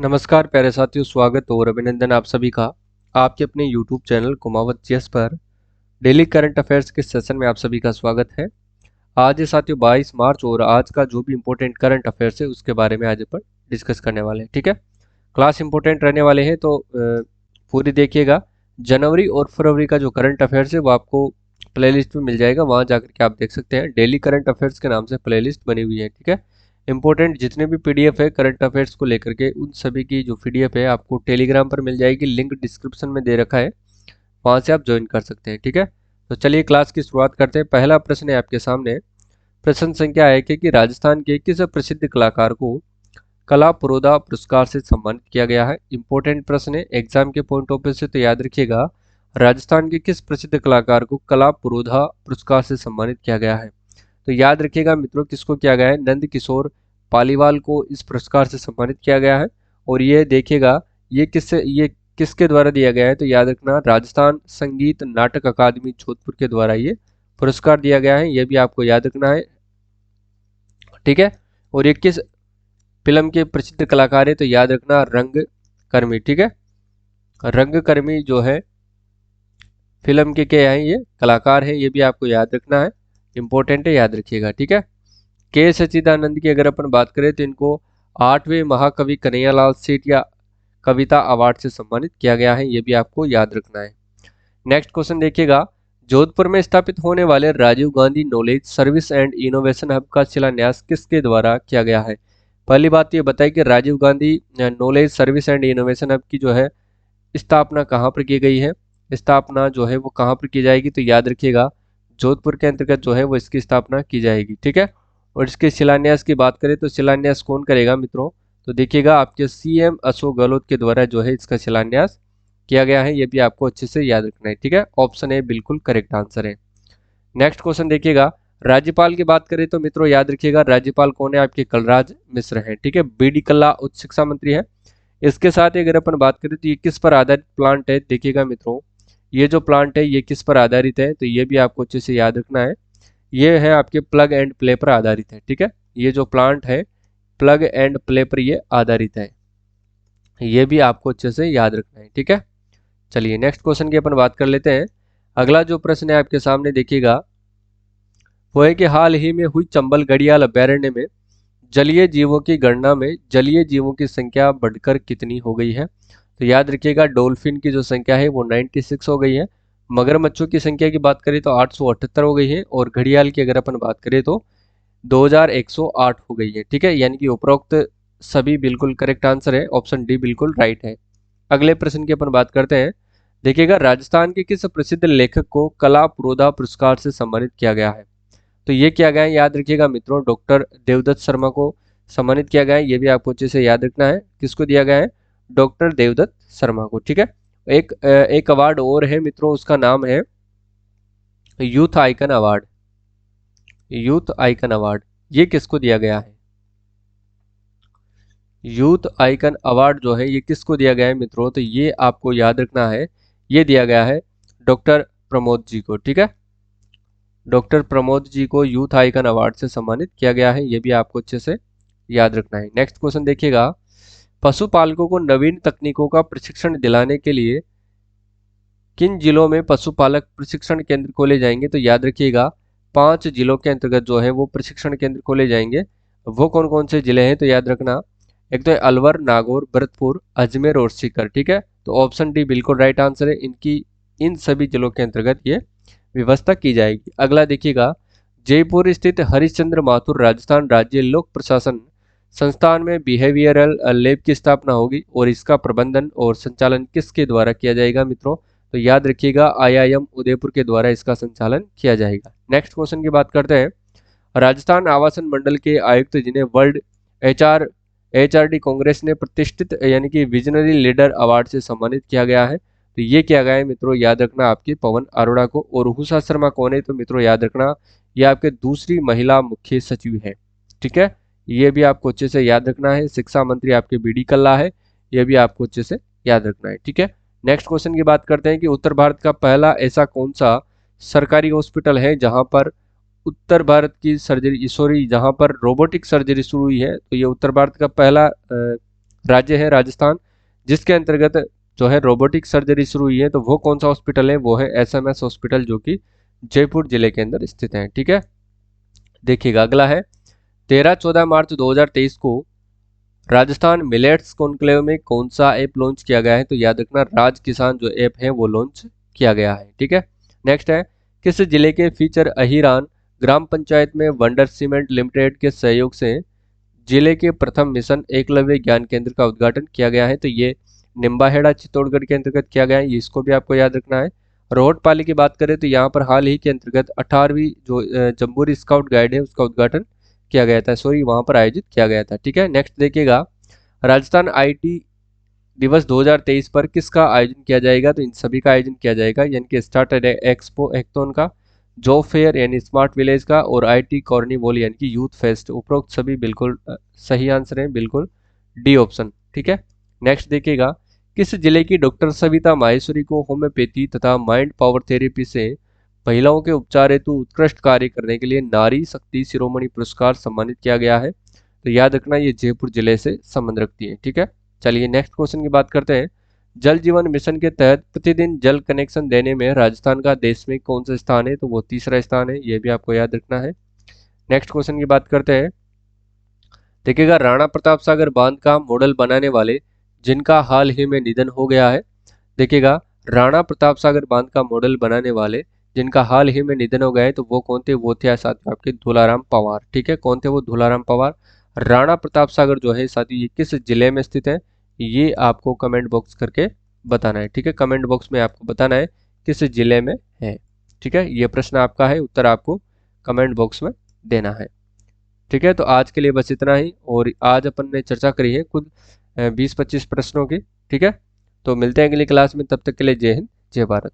नमस्कार प्यारे साथियों, स्वागत और अभिनंदन आप सभी का आपके अपने YouTube चैनल कुमावत जीएस पर डेली करंट अफेयर्स के सेशन में आप सभी का स्वागत है। आज है साथियों 22 मार्च और आज का जो भी इम्पोर्टेंट करंट अफेयर्स है उसके बारे में आज अपन डिस्कस करने वाले हैं। ठीक है, क्लास इंपॉर्टेंट रहने वाले हैं तो पूरी देखिएगा। जनवरी और फरवरी का जो करंट अफेयर्स है वो आपको प्लेलिस्ट में मिल जाएगा, वहाँ जाकर के आप देख सकते हैं। डेली करंट अफेयर्स के नाम से प्लेलिस्ट बनी हुई है। ठीक है, इंपॉर्टेंट जितने भी पीडीएफ है करंट अफेयर्स को लेकर के उन सभी की जो पीडीएफ है आपको टेलीग्राम पर मिल जाएगी, लिंक डिस्क्रिप्शन में दे रखा है, वहाँ से आप ज्वाइन कर सकते हैं। ठीक है, तो चलिए क्लास की शुरुआत करते हैं। पहला प्रश्न है आपके सामने, प्रश्न संख्या है कि राजस्थान के किस प्रसिद्ध कलाकार को कला पुरोधा पुरस्कार से सम्मानित किया गया है। इंपॉर्टेंट प्रश्न है, एग्जाम के पॉइंट ऑफ व्यू से तो याद रखिएगा, राजस्थान के किस प्रसिद्ध कलाकार को कला पुरोधा पुरस्कार से सम्मानित किया गया है। तो याद रखिएगा मित्रों, किसको किया गया है, नंद किशोर पालीवाल को इस पुरस्कार से सम्मानित किया गया है। और ये देखिएगा ये किसके द्वारा दिया गया है, तो याद रखना राजस्थान संगीत नाटक अकादमी जोधपुर के द्वारा ये पुरस्कार दिया गया है, ये भी आपको याद रखना है। ठीक है, और ये किस फिल्म के प्रसिद्ध कलाकार है, तो याद रखना रंगकर्मी। ठीक है, रंगकर्मी जो है फिल्म के क्या है, ये कलाकार है, ये भी आपको याद रखना है, इंपॉर्टेंट है, याद रखिएगा। ठीक है, के सच्चिदानंद की अगर अपन बात करें तो इनको 8वें महाकवि कन्हैयालाल सेठिया कविता अवार्ड से सम्मानित किया गया है, ये भी आपको याद रखना है। नेक्स्ट क्वेश्चन देखिएगा, जोधपुर में स्थापित होने वाले Rajiv Gandhi knowledge service and innovation hub का शिलान्यास किसके द्वारा किया गया है। पहली बात ये बताइए कि Rajiv Gandhi knowledge service and innovation hub की जो है स्थापना कहाँ पर की गई है, स्थापना जो है वो कहाँ पर की जाएगी, तो याद रखिएगा जोधपुर के अंतर्गत जो है वो इसकी स्थापना की जाएगी। ठीक है, और इसके शिलान्यास की बात करें तो शिलान्यास कौन करेगा मित्रों, तो देखिएगा आपके सीएम अशोक गहलोत के द्वारा जो है इसका शिलान्यास किया गया है, ये भी आपको अच्छे से याद रखना है। ठीक है, ऑप्शन ए बिल्कुल करेक्ट आंसर है। नेक्स्ट क्वेश्चन देखिएगा, राज्यपाल की बात करें तो मित्रों याद रखिएगा राज्यपाल कौन है, आपके कलराज मिश्र हैं। ठीक है, बीडी कल्ला उच्च शिक्षा मंत्री है। इसके साथ ही अगर अपन बात करें तो ये किस पर आधारित प्लांट है, देखिएगा मित्रों ये जो प्लांट है ये किस पर आधारित है, तो ये भी आपको अच्छे से याद रखना है, ये है आपके प्लग एंड प्ले पर आधारित है। ठीक है, ये जो प्लांट है प्लग एंड प्ले पर ये आधारित है, ये भी आपको अच्छे से याद रखना है। ठीक है, चलिए नेक्स्ट क्वेश्चन की अपन बात कर लेते हैं। अगला जो प्रश्न है आपके सामने देखिएगा, वो है कि हाल ही में हुई चंबल घड़ियाल अभ्यारण्य में जलीय जीवों की गणना में जलीय जीवों की संख्या बढ़कर कितनी हो गई है, तो याद रखिएगा डॉल्फिन की जो संख्या है वो 96 हो गई है। मगरमच्छों की संख्या की बात करें तो 878 हो गई है, और घड़ियाल की अगर अपन बात करें तो 2108 हो गई है। ठीक है, यानी कि उपरोक्त सभी बिल्कुल करेक्ट आंसर है, ऑप्शन डी बिल्कुल राइट है। अगले प्रश्न की अपन बात करते हैं। देखिएगा राजस्थान के किस प्रसिद्ध लेखक को कला पुरोधा पुरस्कार से सम्मानित किया गया है, तो ये किया गया है, याद रखिएगा मित्रों डॉक्टर देवदत्त शर्मा को सम्मानित किया गया है, ये भी आपको अच्छे से याद रखना है, किसको दिया गया है, डॉक्टर देवदत्त शर्मा को। ठीक है, एक अवार्ड और है मित्रों, उसका नाम है youth icon award. Youth icon award ये किसको दिया गया है, यूथ आइकन अवार्ड जो है ये किसको दिया गया है मित्रों, तो ये आपको याद रखना है, ये दिया गया है डॉक्टर प्रमोद जी को। ठीक है, डॉक्टर प्रमोद जी को यूथ आइकन अवार्ड से सम्मानित किया गया है, ये भी आपको अच्छे से याद रखना है। नेक्स्ट क्वेश्चन देखिएगा, पशुपालकों को नवीन तकनीकों का प्रशिक्षण दिलाने के लिए किन जिलों में पशुपालक प्रशिक्षण केंद्र खोले जाएंगे, तो याद रखिएगा 5 जिलों के अंतर्गत जो है वो प्रशिक्षण केंद्र खोले जाएंगे। वो कौन कौन से जिले हैं, तो याद रखना एक तो है अलवर, नागौर, भरतपुर, अजमेर और सीकर। ठीक है, तो ऑप्शन डी बिल्कुल राइट आंसर है, इनकी इन सभी जिलों के अंतर्गत ये व्यवस्था की जाएगी। अगला देखिएगा, जयपुर स्थित हरिश्चंद्र माथुर राजस्थान राज्य लोक प्रशासन संस्थान में बिहेवियरल लैब की स्थापना होगी और इसका प्रबंधन और संचालन किसके द्वारा किया जाएगा मित्रों, तो याद रखिएगा आईआईएम उदयपुर के द्वारा इसका संचालन किया जाएगा। नेक्स्ट क्वेश्चन की बात करते हैं, राजस्थान आवासन मंडल के आयुक्त जिन्हें वर्ल्ड एचआरडी कांग्रेस ने प्रतिष्ठित यानी कि विजनरी लीडर अवार्ड से सम्मानित किया गया है, तो ये किया गया है मित्रों, याद रखना आपके पवन अरोड़ा को। और उषा शर्मा कौन है, तो मित्रों याद रखना ये आपके दूसरी महिला मुख्य सचिव है। ठीक है, ये भी आपको अच्छे से याद रखना है। शिक्षा मंत्री आपके बीडी कल्ला है, ये भी आपको अच्छे से याद रखना है। ठीक है, नेक्स्ट क्वेश्चन की बात करते हैं कि उत्तर भारत का पहला ऐसा कौन सा सरकारी हॉस्पिटल है जहां पर उत्तर भारत की सर्जरी जहां पर रोबोटिक सर्जरी शुरू हुई है, तो ये उत्तर भारत का पहला राज्य है राजस्थान, जिसके अंतर्गत जो है रोबोटिक सर्जरी शुरू हुई है, तो वो कौन सा हॉस्पिटल है, वो है एसएमएस हॉस्पिटल, जो कि जयपुर जिले के अंदर स्थित है। ठीक है, देखिएगा अगला है 13-14 मार्च 2023 को राजस्थान मिलेट्स कॉन्क्लेव में कौन सा ऐप लॉन्च किया गया है, तो याद रखना राज किसान जो ऐप है वो लॉन्च किया गया है। ठीक है, नेक्स्ट है किस जिले के फीचर अहिरान ग्राम पंचायत में वंडर सीमेंट लिमिटेड के सहयोग से जिले के प्रथम मिशन एकलव्य ज्ञान केंद्र का उद्घाटन किया गया है, तो ये निम्बाहेड़ा चित्तौड़गढ़ के अंतर्गत किया गया है, ये इसको भी आपको याद रखना है। रोहट पाली की बात करें तो यहाँ पर हाल ही के अंतर्गत 18वीं जो जम्बूरी स्काउट गाइड है उसका उद्घाटन किया गया था, सॉरी वहां पर आयोजित किया गया था। ठीक है, नेक्स्ट देखिएगा राजस्थान आईटी दिवस 2023 पर किसका आयोजन किया जाएगा, तो इन सभी का आयोजन किया जाएगा, यानी कि स्टार्ट एक्सपो हैकाथॉन का, जॉब फेयर यानी स्मार्ट विलेज का, और आईटी कॉर्निवॉल यानी कि यूथ फेस्ट। उपरोक्त सभी बिल्कुल सही आंसर है, बिल्कुल डी ऑप्शन। ठीक है, नेक्स्ट देखिएगा किस जिले की डॉक्टर सविता माहेश्वरी को होम्योपैथी तथा माइंड पावर थेरेपी से महिलाओं के उपचार हेतु उत्कृष्ट कार्य करने के लिए नारी शक्ति शिरोमणि पुरस्कार सम्मानित किया गया है, तो याद रखना ये जयपुर जिले से संबंध रखती है। ठीक है, चलिए नेक्स्ट क्वेश्चन की बात करते हैं। जल जीवन मिशन के तहत प्रतिदिन जल कनेक्शन देने में राजस्थान का देश में कौन सा स्थान है, तो वो तीसरा स्थान है, ये भी आपको याद रखना है। नेक्स्ट क्वेश्चन की बात करते हैं। देखिएगा राणा प्रताप सागर बांध का मॉडल बनाने वाले जिनका हाल ही में निधन हो गया है, देखिएगा राणा प्रताप सागर बांध का मॉडल बनाने वाले जिनका हाल ही में निधन हो गया है, तो वो कौन थे, वो थे साथियों आपके धोलाराम पवार। ठीक है, कौन थे वो, धोलाराम पवार। राणा प्रताप सागर जो है साथियों ये किस जिले में स्थित है, ये आपको कमेंट बॉक्स करके बताना है। ठीक है, कमेंट बॉक्स में आपको बताना है किस जिले में है। ठीक है, ये प्रश्न आपका है, उत्तर आपको कमेंट बॉक्स में देना है। ठीक है, तो आज के लिए बस इतना ही, और आज अपन ने चर्चा करी है कुछ 20-25 प्रश्नों की। ठीक है, तो मिलते हैं अगली क्लास में, तब तक के लिए जय हिंद जय भारत।